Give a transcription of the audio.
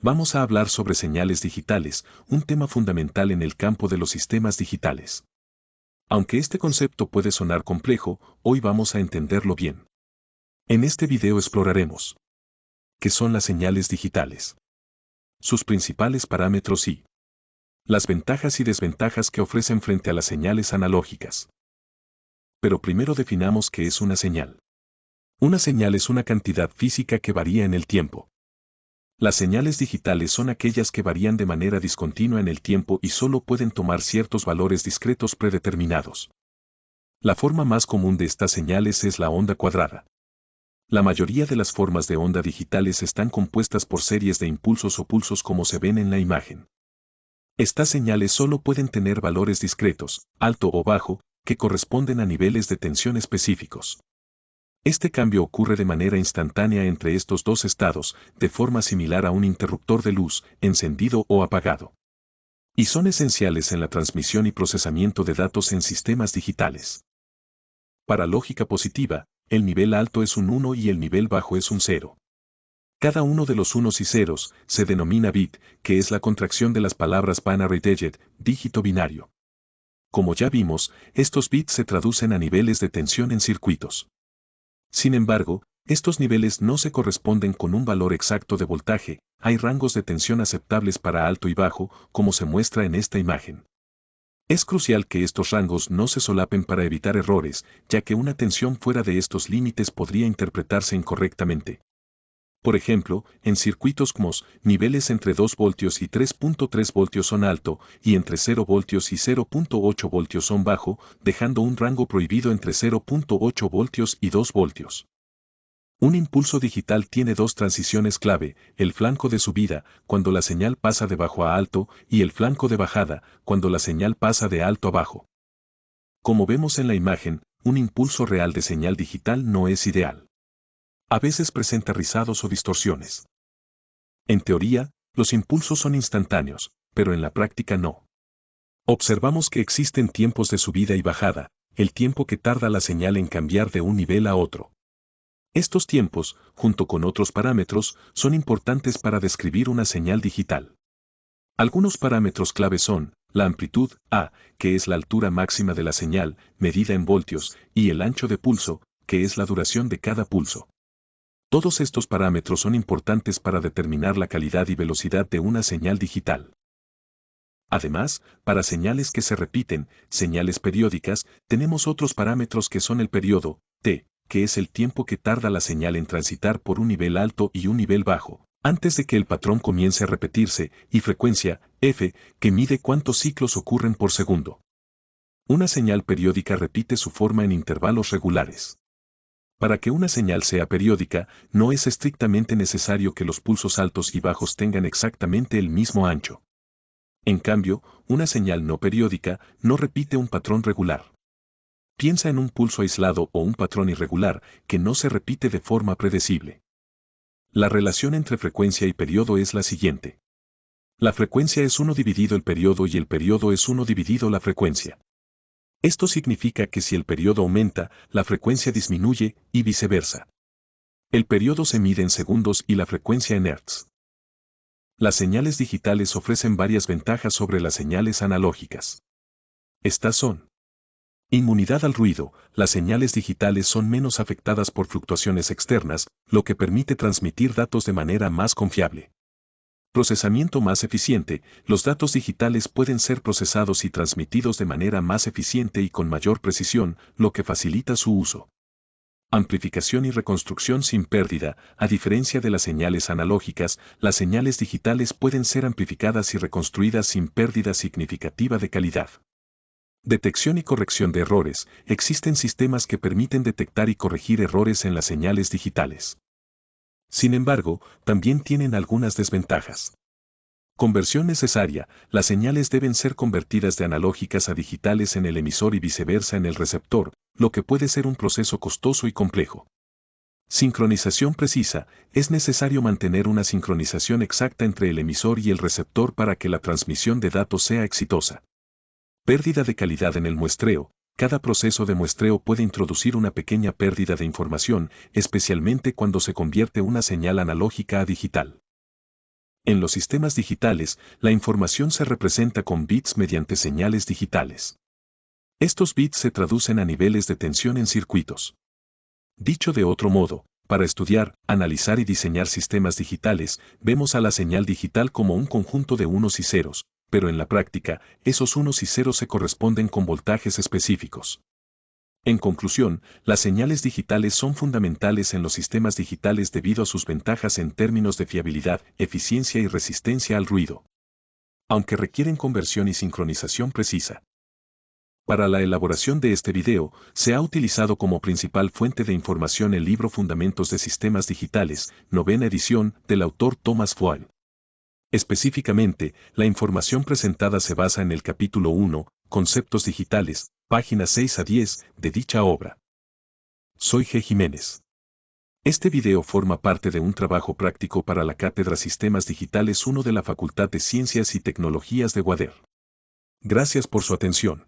vamos a hablar sobre señales digitales, un tema fundamental en el campo de los sistemas digitales. Aunque este concepto puede sonar complejo, hoy vamos a entenderlo bien. En este video exploraremos qué son las señales digitales, sus principales parámetros y las ventajas y desventajas que ofrecen frente a las señales analógicas. Pero primero definamos qué es una señal. Una señal es una cantidad física que varía en el tiempo. Las señales digitales son aquellas que varían de manera discontinua en el tiempo y solo pueden tomar ciertos valores discretos predeterminados. La forma más común de estas señales es la onda cuadrada. La mayoría de las formas de onda digitales están compuestas por series de impulsos o pulsos como se ven en la imagen. Estas señales solo pueden tener valores discretos, alto o bajo, que corresponden a niveles de tensión específicos. Este cambio ocurre de manera instantánea entre estos dos estados, de forma similar a un interruptor de luz, encendido o apagado. Y son esenciales en la transmisión y procesamiento de datos en sistemas digitales. Para lógica positiva, el nivel alto es un 1 y el nivel bajo es un 0. Cada uno de los unos y ceros se denomina bit, que es la contracción de las palabras binary digit, dígito binario. Como ya vimos, estos bits se traducen a niveles de tensión en circuitos. Sin embargo, estos niveles no se corresponden con un valor exacto de voltaje, hay rangos de tensión aceptables para alto y bajo, como se muestra en esta imagen. Es crucial que estos rangos no se solapen para evitar errores, ya que una tensión fuera de estos límites podría interpretarse incorrectamente. Por ejemplo, en circuitos CMOS, niveles entre 2 voltios y 3.3 voltios son alto, y entre 0 voltios y 0.8 voltios son bajo, dejando un rango prohibido entre 0.8 voltios y 2 voltios. Un impulso digital tiene dos transiciones clave, el flanco de subida, cuando la señal pasa de bajo a alto, y el flanco de bajada, cuando la señal pasa de alto a bajo. Como vemos en la imagen, un impulso real de señal digital no es ideal. A veces presenta rizados o distorsiones. En teoría, los impulsos son instantáneos, pero en la práctica no. Observamos que existen tiempos de subida y bajada, el tiempo que tarda la señal en cambiar de un nivel a otro. Estos tiempos, junto con otros parámetros, son importantes para describir una señal digital. Algunos parámetros clave son la amplitud, A, que es la altura máxima de la señal, medida en voltios, y el ancho de pulso, que es la duración de cada pulso. Todos estos parámetros son importantes para determinar la calidad y velocidad de una señal digital. Además, para señales que se repiten, señales periódicas, tenemos otros parámetros que son el periodo, T, que es el tiempo que tarda la señal en transitar por un nivel alto y un nivel bajo, antes de que el patrón comience a repetirse, y frecuencia, F, que mide cuántos ciclos ocurren por segundo. Una señal periódica repite su forma en intervalos regulares. Para que una señal sea periódica, no es estrictamente necesario que los pulsos altos y bajos tengan exactamente el mismo ancho. En cambio, una señal no periódica no repite un patrón regular. Piensa en un pulso aislado o un patrón irregular que no se repite de forma predecible. La relación entre frecuencia y periodo es la siguiente. La frecuencia es 1 dividido el periodo y el periodo es 1 dividido la frecuencia. Esto significa que si el periodo aumenta, la frecuencia disminuye, y viceversa. El periodo se mide en segundos y la frecuencia en hertz. Las señales digitales ofrecen varias ventajas sobre las señales analógicas. Estas son: inmunidad al ruido. Las señales digitales son menos afectadas por fluctuaciones externas, lo que permite transmitir datos de manera más confiable. Procesamiento más eficiente. Los datos digitales pueden ser procesados y transmitidos de manera más eficiente y con mayor precisión, lo que facilita su uso. Amplificación y reconstrucción sin pérdida. A diferencia de las señales analógicas, las señales digitales pueden ser amplificadas y reconstruidas sin pérdida significativa de calidad. Detección y corrección de errores. Existen sistemas que permiten detectar y corregir errores en las señales digitales. Sin embargo, también tienen algunas desventajas. Conversión necesaria. Las señales deben ser convertidas de analógicas a digitales en el emisor y viceversa en el receptor, lo que puede ser un proceso costoso y complejo. Sincronización precisa. Es necesario mantener una sincronización exacta entre el emisor y el receptor para que la transmisión de datos sea exitosa. Pérdida de calidad en el muestreo. Cada proceso de muestreo puede introducir una pequeña pérdida de información, especialmente cuando se convierte una señal analógica a digital. En los sistemas digitales, la información se representa con bits mediante señales digitales. Estos bits se traducen a niveles de tensión en circuitos. Dicho de otro modo, para estudiar, analizar y diseñar sistemas digitales, vemos a la señal digital como un conjunto de unos y ceros, pero en la práctica, esos unos y ceros se corresponden con voltajes específicos. En conclusión, las señales digitales son fundamentales en los sistemas digitales debido a sus ventajas en términos de fiabilidad, eficiencia y resistencia al ruido, aunque requieren conversión y sincronización precisa. Para la elaboración de este video, se ha utilizado como principal fuente de información el libro Fundamentos de Sistemas Digitales, novena edición, del autor Thomas Foale. Específicamente, la información presentada se basa en el capítulo 1, Conceptos Digitales, páginas 6 a 10, de dicha obra. Soy G. Jiménez. Este video forma parte de un trabajo práctico para la Cátedra Sistemas Digitales 1 de la Facultad de Ciencias y Tecnologías de UADER. Gracias por su atención.